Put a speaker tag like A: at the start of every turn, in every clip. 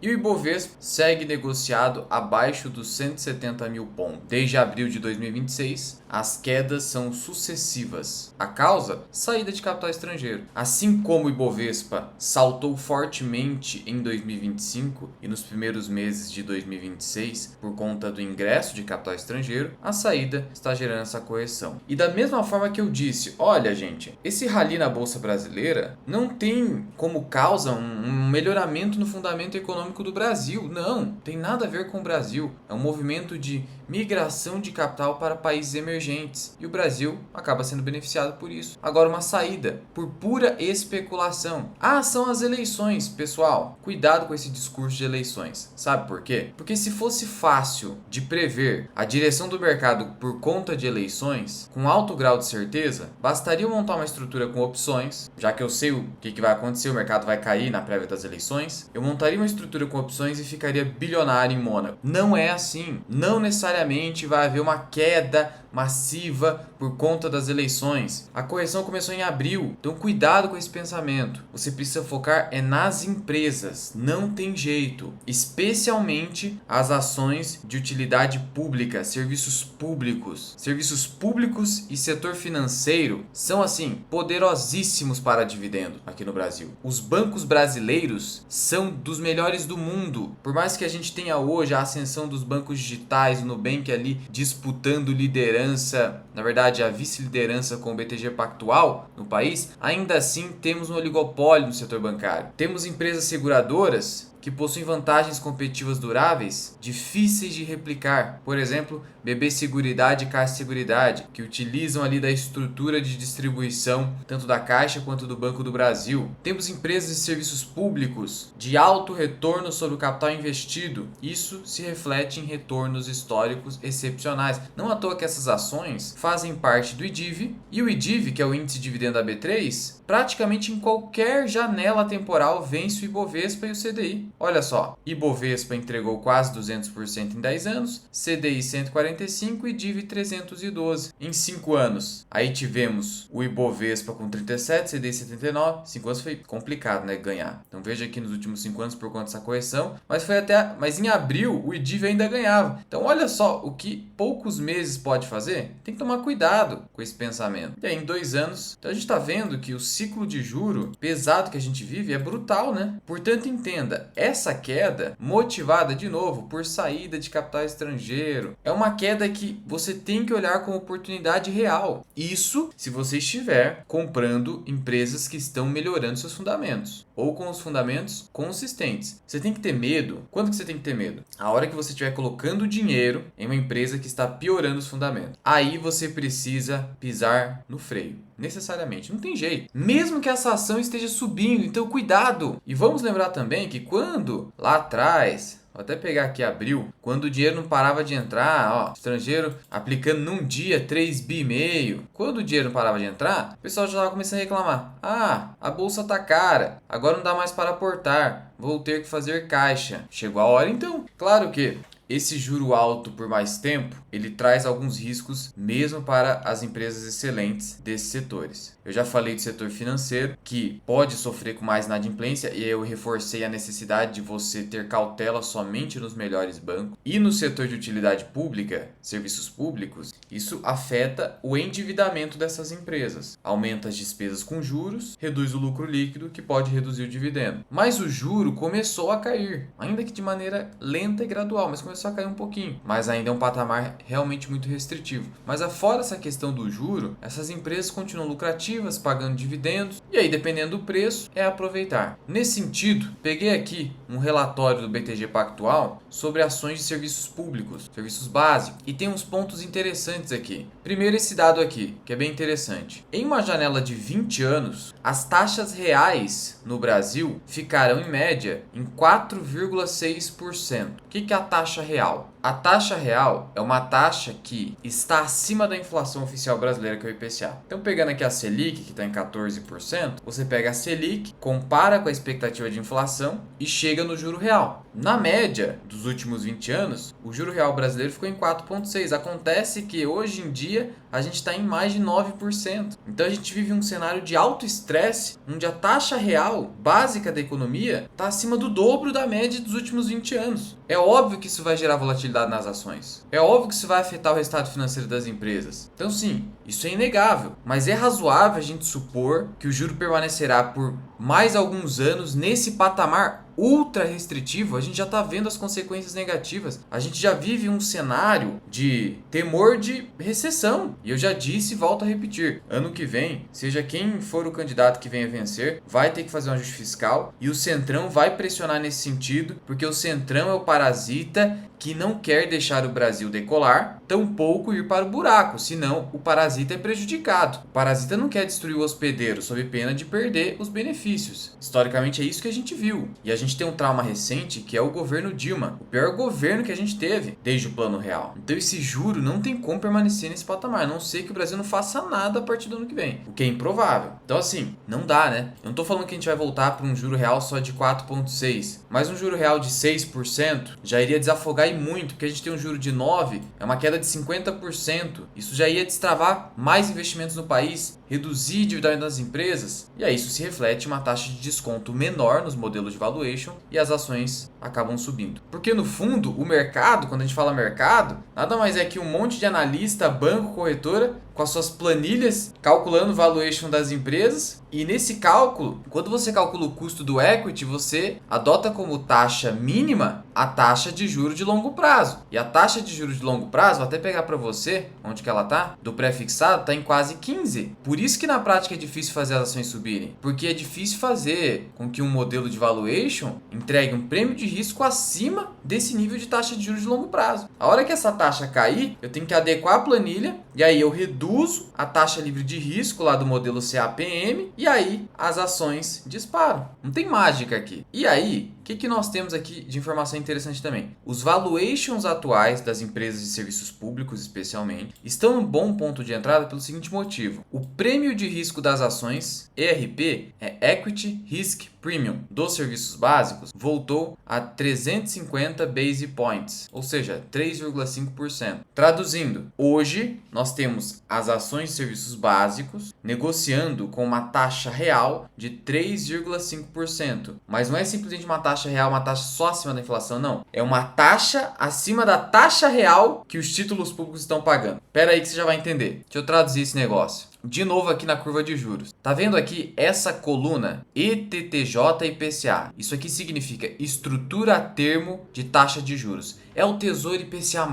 A: E o Ibovespa segue negociado abaixo dos 170 mil pontos. Desde abril de 2026, as quedas são sucessivas. A causa? Saída de capital estrangeiro. Assim como o Ibovespa saltou fortemente em 2025 e nos primeiros meses de 2026 por conta do ingresso de capital estrangeiro, a saída está gerando essa correção. E da mesma forma que eu disse, olha gente, esse rally na Bolsa Brasileira não tem como causa um melhoramento no fundamento econômico do Brasil. Não, tem nada a ver com o Brasil. É um movimento de migração de capital para países emergentes. E o Brasil acaba sendo beneficiado por isso. Agora, uma saída por pura especulação. Ah, são as eleições. Pessoal, cuidado com esse discurso de eleições. Sabe por quê? Porque se fosse fácil de prever a direção do mercado por conta de eleições, com alto grau de certeza, bastaria montar uma estrutura com opções, já que eu sei o que vai acontecer, o mercado vai cair na prévia das eleições, eu montaria uma estrutura com opções e ficaria bilionário em Mônaco. Não é assim. Não necessariamente vai haver uma queda massiva por conta das eleições. A correção começou em abril, então cuidado com esse pensamento. Você precisa focar nas empresas, não tem jeito. Especialmente as ações de utilidade pública, serviços públicos. Serviços públicos e setor financeiro são assim poderosíssimos para dividendo aqui no Brasil. Os bancos brasileiros são dos melhores do mundo. Por mais que a gente tenha hoje a ascensão dos bancos digitais, o Nubank ali disputando liderança, na verdade a vice-liderança com o BTG Pactual no país, ainda assim temos um oligopólio no setor bancário. Temos empresas seguradoras que possuem vantagens competitivas duráveis, difíceis de replicar. Por exemplo, BB Seguridade e Caixa Seguridade, que utilizam ali da estrutura de distribuição tanto da Caixa quanto do Banco do Brasil. Temos empresas e serviços públicos de alto retorno sobre o capital investido. Isso se reflete em retornos históricos excepcionais. Não à toa que essas ações fazem parte do IDIV, e o IDIV, que é o índice de dividendo da B3, praticamente em qualquer janela temporal vence o Ibovespa e o CDI. Olha só, Ibovespa entregou quase 200% em 10 anos, CDI 145 e DIV 312 em 5 anos. Aí tivemos o Ibovespa com 37, CDI 79. 5 anos foi complicado, né, ganhar. Então veja aqui nos últimos 5 anos por conta dessa correção, mas em abril o IDIV ainda ganhava. Então olha só o que poucos meses pode fazer. Tem que tomar cuidado com esse pensamento. E aí em 2 anos, então a gente está vendo que o ciclo de juro pesado que a gente vive é brutal, né? Portanto, entenda, essa queda, motivada de novo por saída de capital estrangeiro, é uma queda que você tem que olhar como oportunidade real. Isso se você estiver comprando empresas que estão melhorando seus fundamentos ou com os fundamentos consistentes. Você tem que ter medo. Quando que você tem que ter medo? A hora que você estiver colocando dinheiro em uma empresa que está piorando os fundamentos. Aí você precisa pisar no freio. Necessariamente, não tem jeito. Mesmo que essa ação esteja subindo, então cuidado. E vamos lembrar também que quando lá atrás, vou até pegar aqui abril, quando o dinheiro não parava de entrar, ó, estrangeiro aplicando num dia 3,5 bi. Quando o dinheiro não parava de entrar, o pessoal já estava começando a reclamar. Ah, a bolsa tá cara, agora não dá mais para aportar, vou ter que fazer caixa. Chegou a hora então. Claro que esse juro alto por mais tempo, ele traz alguns riscos mesmo para as empresas excelentes desses setores. Eu já falei do setor financeiro, que pode sofrer com mais inadimplência, e eu reforcei a necessidade de você ter cautela somente nos melhores bancos. E no setor de utilidade pública, serviços públicos, isso afeta o endividamento dessas empresas. Aumenta as despesas com juros, reduz o lucro líquido, que pode reduzir o dividendo. Mas o juro começou a cair, ainda que de maneira lenta e gradual, mas começou a cair um pouquinho. Mas ainda é um patamar realmente muito restritivo. Mas afora essa questão do juro, essas empresas continuam lucrativas, pagando dividendos, e aí dependendo do preço, é aproveitar. Nesse sentido, peguei aqui um relatório do BTG Pactual sobre ações de serviços públicos, serviços básicos, e tem uns pontos interessantes aqui. Primeiro esse dado aqui, que é bem interessante. Em uma janela de 20 anos, as taxas reais no Brasil ficarão em média em 4,6%. O que é a taxa real. A taxa real é uma taxa que está acima da inflação oficial brasileira, que é o IPCA. Então, pegando aqui a Selic, que está em 14%, você pega a Selic, compara com a expectativa de inflação e chega no juro real. Na média dos últimos 20 anos, o juro real brasileiro ficou em 4,6%. Acontece que hoje em dia a gente está em mais de 9%. Então, a gente vive um cenário de alto estresse, onde a taxa real básica da economia está acima do dobro da média dos últimos 20 anos. É óbvio que isso vai gerar volatilidade nas ações. É óbvio que isso vai afetar o resultado financeiro das empresas. Então sim, isso é inegável. Mas é razoável a gente supor que o juro permanecerá por mais alguns anos nesse patamar ultra restritivo. A gente já está vendo as consequências negativas. A gente já vive um cenário de temor de recessão. E eu já disse e volto a repetir. Ano que vem, seja quem for o candidato que venha vencer, vai ter que fazer um ajuste fiscal e o Centrão vai pressionar nesse sentido, porque o Centrão é o parasita que não quer deixar o Brasil decolar, tampouco ir para o buraco, senão o parasita é prejudicado. O parasita não quer destruir o hospedeiro sob pena de perder os benefícios. Historicamente é isso que a gente viu. E a gente tem um trauma recente que é o governo Dilma, o pior governo que a gente teve desde o Plano Real. Então esse juro não tem como permanecer nesse patamar, a não ser que o Brasil não faça nada a partir do ano que vem, o que é improvável. Então assim, não dá, né? Eu não tô falando que a gente vai voltar para um juro real só de 4,6%, mas um juro real de 6% já iria desafogar e muito, porque a gente tem um juro de 9%, é uma queda de 50%. Isso já ia destravar mais investimentos no país, reduzir endividamento das empresas, e aí isso se reflete em uma taxa de desconto menor nos modelos de valuation e as ações acabam subindo. Porque no fundo, o mercado, quando a gente fala mercado, nada mais é que um monte de analista, banco, corretora, com as suas planilhas calculando o valuation das empresas, e nesse cálculo, quando você calcula o custo do equity, você adota como taxa mínima a taxa de juros de longo prazo. E a taxa de juros de longo prazo, vou até pegar para você onde que ela tá, do pré-fixado, tá em quase 15%. Por isso que na prática é difícil fazer as ações subirem, porque é difícil fazer com que um modelo de valuation entregue um prêmio de risco acima desse nível de taxa de juros de longo prazo. A hora que essa taxa cair, eu tenho que adequar a planilha, e aí eu reduzo a taxa livre de risco lá do modelo CAPM, e aí as ações disparam. Não tem mágica aqui. E aí, o que nós temos aqui de informação interessante também? Os valuations atuais das empresas de serviços públicos, especialmente, estão num bom ponto de entrada pelo seguinte motivo. O prêmio de risco das ações, ERP, é Equity Risk Premium, dos serviços básicos, voltou a 350 base points, ou seja, 3,5%. Traduzindo, hoje nós temos as ações de serviços básicos negociando com uma taxa real de 3,5%. Mas não é simplesmente uma taxa real, uma taxa só acima da inflação, não. É uma taxa acima da taxa real que os títulos públicos estão pagando. Pera aí que você já vai entender. Deixa eu traduzir esse negócio. De novo aqui na curva de juros. Tá vendo aqui essa coluna ETTJ e IPCA? Isso aqui significa estrutura a termo de taxa de juros. É o Tesouro IPCA+.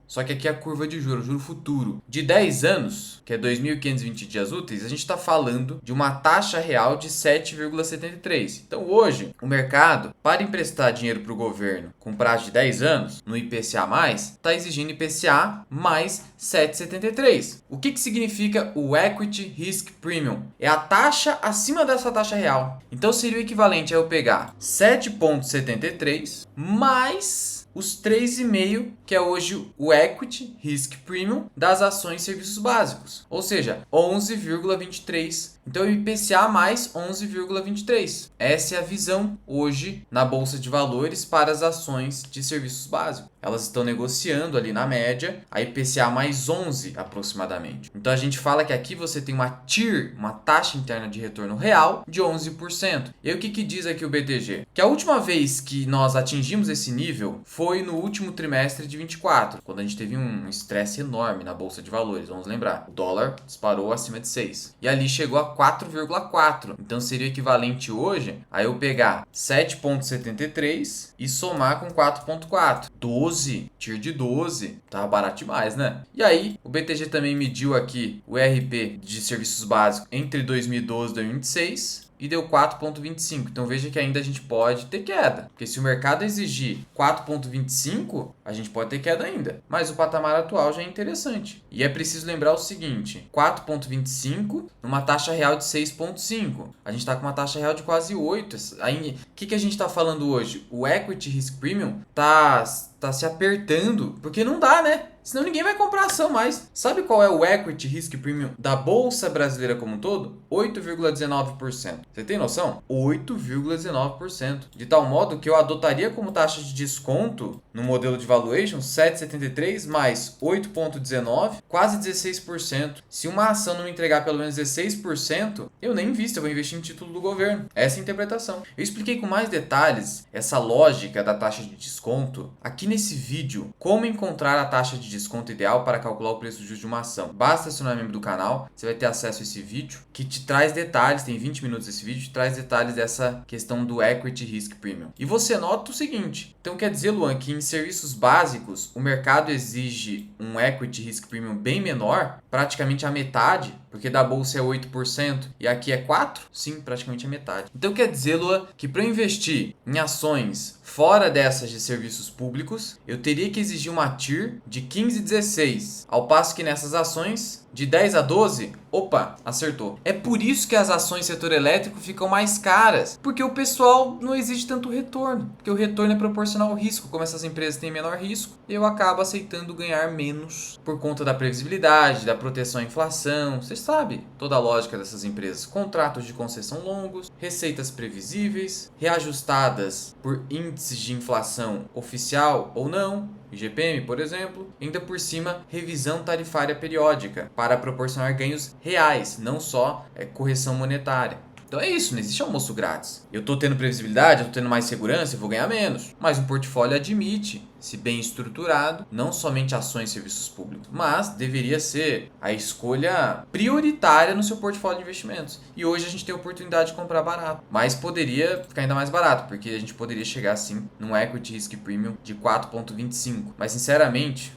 A: Só que aqui é a curva de juros, juro futuro. De 10 anos, que é 2.520 dias úteis, a gente está falando de uma taxa real de 7,73. Então hoje, o mercado, para emprestar dinheiro para o governo com prazo de 10 anos, no IPCA+, está exigindo IPCA mais 7,73. O que significa o Equity Risk Premium? É a taxa acima dessa taxa real. Então seria o equivalente a eu pegar 7,73 mais os 3,5, que é hoje o Equity Risk Premium das ações e serviços básicos. Ou seja, 11,23. Então, IPCA mais 11,23. Essa é a visão hoje na Bolsa de Valores para as ações de serviços básicos. Elas estão negociando ali na média a IPCA mais 11 aproximadamente. Então, a gente fala que aqui você tem uma TIR, uma taxa interna de retorno real, de 11%. E aí, o que diz aqui o BTG? Que a última vez que nós atingimos esse nível foi no último trimestre de 24, quando a gente teve um estresse enorme na Bolsa de Valores. Vamos lembrar, o dólar disparou acima de 6. E ali chegou a 4,4. Então seria o equivalente hoje a eu pegar 7,73 e somar com 4,4. 12, TIR de 12. Tava barato demais, né? E aí, o BTG também mediu aqui o RP de serviços básicos entre 2012 e 2026. E deu 4,25. Então veja que ainda a gente pode ter queda. Porque se o mercado exigir 4,25, a gente pode ter queda ainda. Mas o patamar atual já é interessante. E é preciso lembrar o seguinte: 4,25 numa taxa real de 6,5. A gente está com uma taxa real de quase 8. Aí, o que a gente está falando hoje? O Equity Risk Premium está tá se apertando, porque não dá, né? Senão ninguém vai comprar ação mais. Sabe qual é o Equity Risk Premium da Bolsa Brasileira como um todo? 8,19%. Você tem noção? 8,19%. De tal modo que eu adotaria como taxa de desconto no modelo de valuation 7,73 mais 8,19, quase 16%. Se uma ação não me entregar pelo menos 16%, eu nem invisto, eu vou investir em título do governo. Essa é a interpretação. Eu expliquei com mais detalhes essa lógica da taxa de desconto aqui nesse vídeo. Como encontrar a taxa de desconto ideal para calcular o preço justo de uma ação. Basta se tornar membro do canal, você vai ter acesso a esse vídeo que te traz detalhes, tem 20 minutos esse vídeo, te traz detalhes dessa questão do Equity Risk Premium. E você nota o seguinte, então quer dizer, Luan, que em serviços básicos o mercado exige um Equity Risk Premium bem menor, praticamente a metade, porque da bolsa é 8% e aqui é 4%? Sim, praticamente a metade. Então quer dizer, Luan, que para eu investir em ações fora dessas de serviços públicos, eu teria que exigir uma TIR de 15 a 16, ao passo que nessas ações de 10 a 12, opa, acertou. É por isso que as ações setor elétrico ficam mais caras, porque o pessoal não exige tanto retorno, porque o retorno é proporcional ao risco. Como essas empresas têm menor risco, eu acabo aceitando ganhar menos por conta da previsibilidade, da proteção à inflação. Você sabe toda a lógica dessas empresas. Contratos de concessão longos, receitas previsíveis, reajustadas por índices de inflação oficial ou não, IGPM, por exemplo, ainda por cima, revisão tarifária periódica para proporcionar ganhos reais, não só correção monetária. Então é isso, não existe almoço grátis. Eu estou tendo previsibilidade, eu estou tendo mais segurança, eu vou ganhar menos. Mas o portfólio admite, se bem estruturado, não somente ações e serviços públicos, mas deveria ser a escolha prioritária no seu portfólio de investimentos. E hoje a gente tem a oportunidade de comprar barato, mas poderia ficar ainda mais barato, porque a gente poderia chegar assim num Equity Risk Premium de 4,25. Mas sinceramente,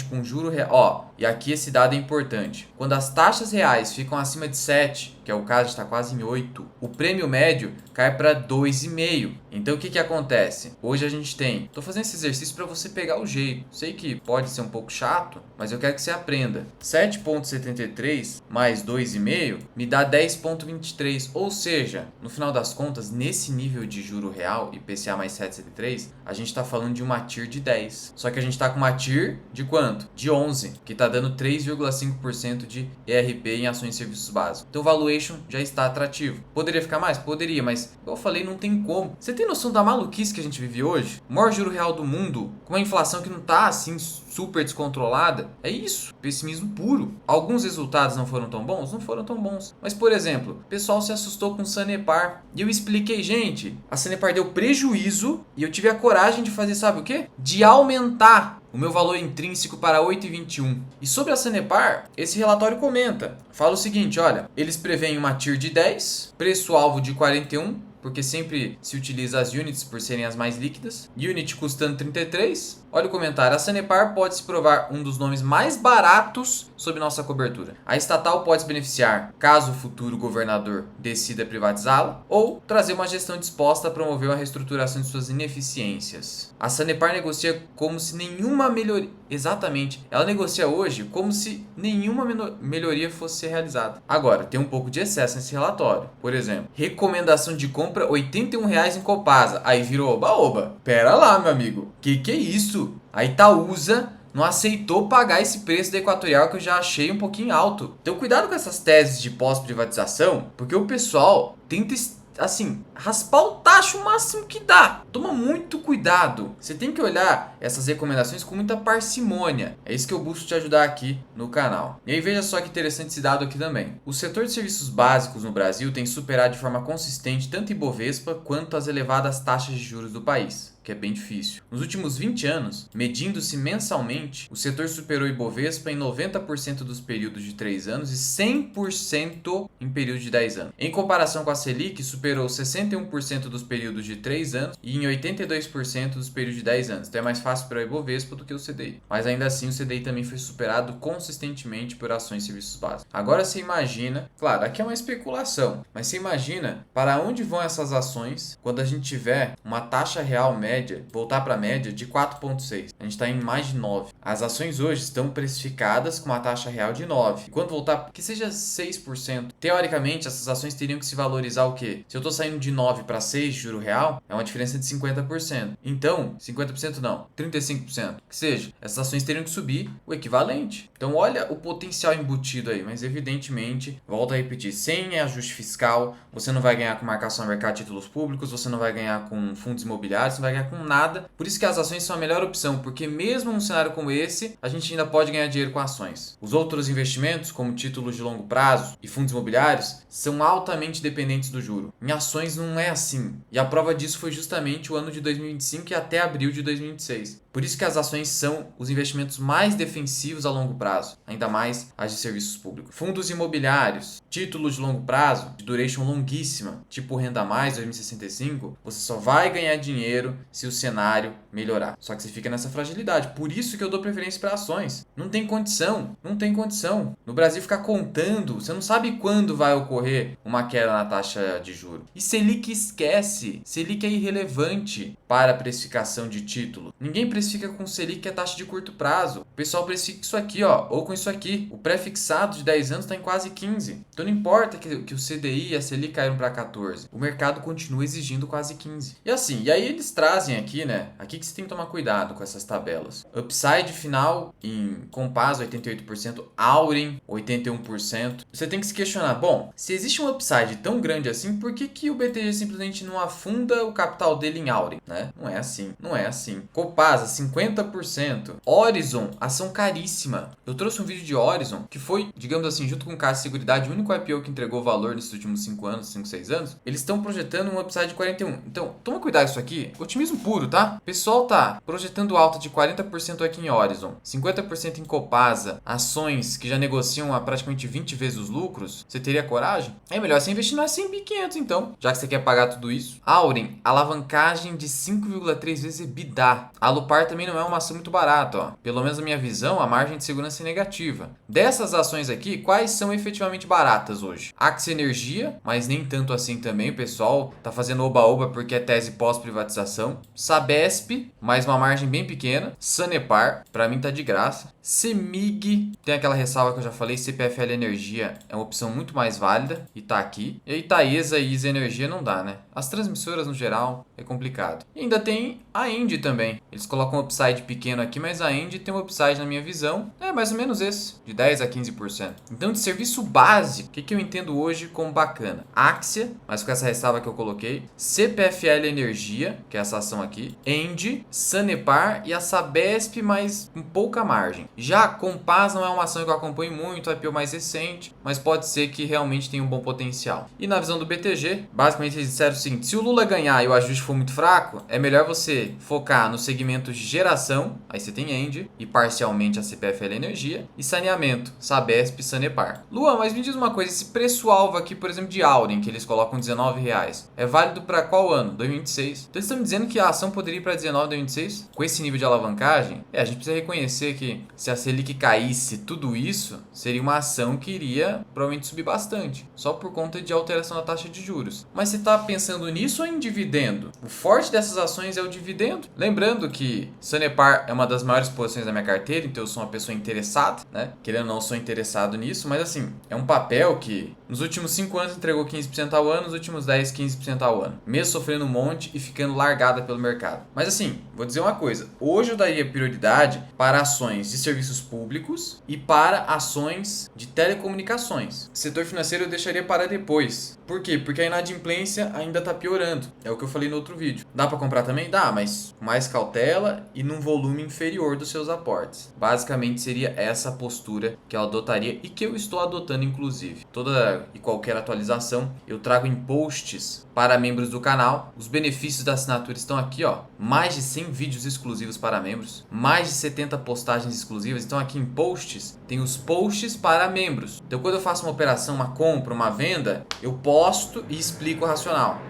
A: com juro real, e aqui esse dado é importante, quando as taxas reais ficam acima de 7, que é o caso, está quase em 8, o prêmio médio cai para 2,5. Então o que acontece? Hoje a gente tem, estou fazendo esse exercício para você pegar o jeito. Sei que pode ser um pouco chato, mas eu quero que você aprenda. 7,73 mais 2,5 me dá 10,23. Ou seja, no final das contas, nesse nível de juro real, IPCA mais 7,73, a gente está falando de uma TIR de 10. Só que a gente está com uma TIR de quanto? De 11, que está dando 3,5% de ERP em ações e serviços básicos. Então o valuation já está atrativo. Poderia ficar mais? Poderia, mas como eu falei, não tem como. Você tem noção da maluquice que a gente vive hoje? O maior juro real do mundo, com uma inflação que não está assim super descontrolada. É isso, pessimismo puro. Alguns resultados não foram tão bons? Não foram tão bons. Mas, por exemplo, o pessoal se assustou com Sanepar. E eu expliquei, gente, a Sanepar deu prejuízo e eu tive a coragem de fazer, sabe o quê? De aumentar o meu valor intrínseco para 8,21. E sobre a Sanepar, esse relatório comenta. Fala o seguinte, olha, eles preveem uma TIR de 10, preço-alvo de 41, porque sempre se utiliza as units por serem as mais líquidas. Unit custando 33. Olha o comentário. A Sanepar pode se provar um dos nomes mais baratos sob nossa cobertura. A estatal pode se beneficiar caso o futuro governador decida privatizá-la ou trazer uma gestão disposta a promover uma reestruturação de suas ineficiências. A Sanepar negocia como se nenhuma melhoria... Exatamente. Ela negocia hoje como se nenhuma melhoria fosse ser realizada. Agora, tem um pouco de excesso nesse relatório. Por exemplo, recomendação de compra R$ 81,00 em Copasa. Aí virou oba-oba. Pera lá, meu amigo. Que é isso? A Itaúsa não aceitou pagar esse preço da Equatorial, que eu já achei um pouquinho alto. Então cuidado com essas teses de pós-privatização, porque o pessoal tenta, assim, raspar o tacho o máximo que dá. Toma muito cuidado. Você tem que olhar essas recomendações com muita parcimônia. É isso que eu busco te ajudar aqui no canal. E aí veja só que interessante esse dado aqui também. O setor de serviços básicos no Brasil tem superado de forma consistente tanto Ibovespa quanto as elevadas taxas de juros do país, que é bem difícil. Nos últimos 20 anos, medindo-se mensalmente, o setor superou o Ibovespa em 90% dos períodos de 3 anos e 100% em períodos de 10 anos. Em comparação com a Selic, superou 61% dos períodos de 3 anos e em 82% dos períodos de 10 anos. Então é mais fácil superar o Ibovespa do que o CDI. Mas ainda assim, o CDI também foi superado consistentemente por ações e serviços básicos. Agora você imagina, claro, aqui é uma especulação, mas você imagina para onde vão essas ações quando a gente tiver uma taxa real média média, voltar para a média de 4,6. A gente está em mais de 9. As ações hoje estão precificadas com uma taxa real de 9. E quando voltar, que seja 6%, teoricamente essas ações teriam que se valorizar o quê? Se eu estou saindo de 9 para 6 de juro real, é uma diferença de 50%. Então, 50% não, 35%. Que seja, essas ações teriam que subir o equivalente. Então, olha o potencial embutido aí, mas evidentemente, volto a repetir, sem ajuste fiscal, você não vai ganhar com marcação a mercado de títulos públicos, você não vai ganhar com fundos imobiliários, você não vai ganhar com nada. Por isso que as ações são a melhor opção, porque mesmo num cenário como esse, a gente ainda pode ganhar dinheiro com ações. Os outros investimentos, como títulos de longo prazo e fundos imobiliários, são altamente dependentes do juro. Em ações não é assim. E a prova disso foi justamente o ano de 2025 e até abril de 2026. Por isso que as ações são os investimentos mais defensivos a longo prazo, ainda mais as de serviços públicos. Fundos imobiliários, títulos de longo prazo, de duration longuíssima, tipo Renda Mais 2065, você só vai ganhar dinheiro se o cenário melhorar. Só que você fica nessa fragilidade. Por isso que eu dou preferência para ações. Não tem condição, não tem condição. No Brasil ficar contando, você não sabe quando vai ocorrer uma queda na taxa de juros. E Selic esquece. Selic é irrelevante para a precificação de título. Ninguém precifica com Selic, que é taxa de curto prazo. O pessoal precifica isso aqui, ó, ou com isso aqui. O pré-fixado de 10 anos está em quase 15. Então não importa que o CDI e a Selic caíram para 14. O mercado continua exigindo quase 15. E assim, e aí eles trazem aqui, né? Aqui que você tem que tomar cuidado com essas tabelas. Upside final em Compaz 88%, Auren 81%. Você tem que se questionar, bom, se existe um upside tão grande assim, por que o BTG simplesmente não afunda o capital dele em Auren, né? Não é assim, não é assim. Copasa 50%. Horizon, ação caríssima. Eu trouxe um vídeo de Horizon, que foi, digamos assim, junto com o Caixa Seguridade, o único IPO que entregou valor nesses últimos 5 anos, 5, 6 anos. Eles estão projetando um upside de 41%. Então, toma cuidado com isso aqui. Otimismo puro, tá? O pessoal tá projetando alta de 40% aqui em Horizon, 50% em Copasa, ações que já negociam a praticamente 20 vezes os lucros. Você teria coragem? É melhor você investir no S&P 500 então, já que você quer pagar tudo isso. Auren, alavancagem de 5,3 vezes EBITDA. A Alupar também não é uma ação muito barata, ó. Pelo menos na minha visão, a margem de segurança é negativa. Dessas ações aqui, quais são efetivamente baratas hoje? Axia Energia, mas nem tanto assim também, o pessoal tá fazendo oba-oba porque é tese pós-privatização. Sabesp, mais uma margem bem pequena. Sanepar, pra mim tá de graça. Semig, tem aquela ressalva que eu já falei, CPFL Energia é uma opção muito mais válida e tá aqui. E aí Taesa e Isa Energia não dá, né? As transmissoras no geral é complicado. E ainda tem a Engie também. Eles colocam um upside pequeno aqui, mas a Engie tem um upside na minha visão, é mais ou menos esse, de 10 a 15%. Então de serviço básico, o que eu entendo hoje como bacana? Axia, mas com essa ressalva que eu coloquei, CPFL Energia, que é essa ação aqui, Engie, Sanepar e a Sabesp, mas com pouca margem. Já a Compaz não é uma ação que eu acompanho muito, é a IPO mais recente, mas pode ser que realmente tenha um bom potencial. E na visão do BTG, basicamente eles disseram o seguinte, se o Lula ganhar e o ajuste for muito fraco, é melhor você focar no segmento de geração, aí você tem Engie e parcialmente a CPFL Energia, e saneamento, Sabesp e Sanepar. Luan, mas me diz uma coisa, esse preço-alvo aqui, por exemplo, de Auren, que eles colocam R$19, é válido para qual ano? 2026. Então eles estão me dizendo que a ação poderia ir para 19 em 2026? Com esse nível de alavancagem? A gente precisa reconhecer que se a Selic caísse tudo isso, seria uma ação que iria provavelmente subir bastante, só por conta de alteração da taxa de juros. Mas você está pensando nisso ou em dividendo? O forte dessas ações é o dividendo. Lembrando que Sanepar é uma das maiores posições da minha carteira, então eu sou uma pessoa interessada, né? Querendo ou não, sou interessado nisso, mas assim, é um papel que nos últimos 5 anos entregou 15% ao ano, nos últimos 10, 15% ao ano. Mesmo sofrendo um monte e ficando largada pelo mercado. Mas assim, vou dizer uma coisa, hoje eu daria prioridade para ações de serviços públicos e para ações de telecomunicações. Setor financeiro eu deixaria para depois. Por quê? Porque a inadimplência ainda está piorando. É o que eu falei no outro vídeo. Dá para comprar também? Dá, mas com mais cautela e num volume inferior dos seus aportes. Basicamente seria essa postura que eu adotaria e que eu estou adotando inclusive. Toda e qualquer atualização eu trago em posts para membros do canal. Os benefícios da assinatura estão aqui, ó. Mais de 100 vídeos exclusivos para membros, mais de 70 postagens exclusivas. Então aqui em posts tem os posts para membros. Então quando eu faço uma operação, uma compra, uma venda, eu posto e explico o racional.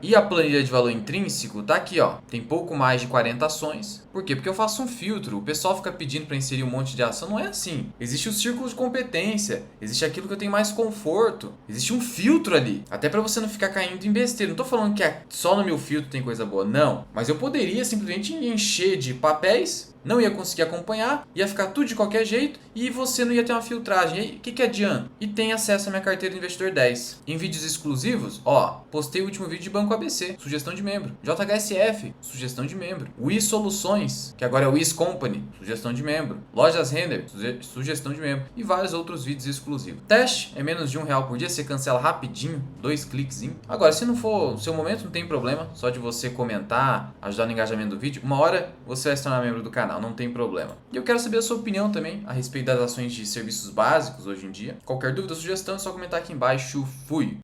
A: E a planilha de valor intrínseco tá aqui, ó. Tem pouco mais de 40 ações. Por quê? Porque eu faço um filtro. O pessoal fica pedindo para inserir um monte de ação. Não é assim. Existe o círculo de competência. Existe aquilo que eu tenho mais conforto. Existe um filtro ali. Até para você não ficar caindo em besteira. Não tô falando que só no meu filtro tem coisa boa. Não. Mas eu poderia simplesmente encher de papéis, não ia conseguir acompanhar, ia ficar tudo de qualquer jeito e você não ia ter uma filtragem. E aí, o que adianta? E tem acesso à minha carteira do Investidor 10. Em vídeos exclusivos, ó, postei o último vídeo de Banco ABC, sugestão de membro. JHSF, sugestão de membro. WI Soluções, que agora é o WIS Company, sugestão de membro. Lojas Render, sugestão de membro. E vários outros vídeos exclusivos. Teste é menos de R$1 por dia, você cancela rapidinho, 2 cliquezinhos. Agora, se não for o seu momento, não tem problema, só de você comentar, ajudar no engajamento do vídeo, uma hora você vai se tornar membro do canal, não tem problema. E eu quero saber a sua opinião também a respeito das ações de serviços básicos hoje em dia. Qualquer dúvida ou sugestão é só comentar aqui embaixo. Fui!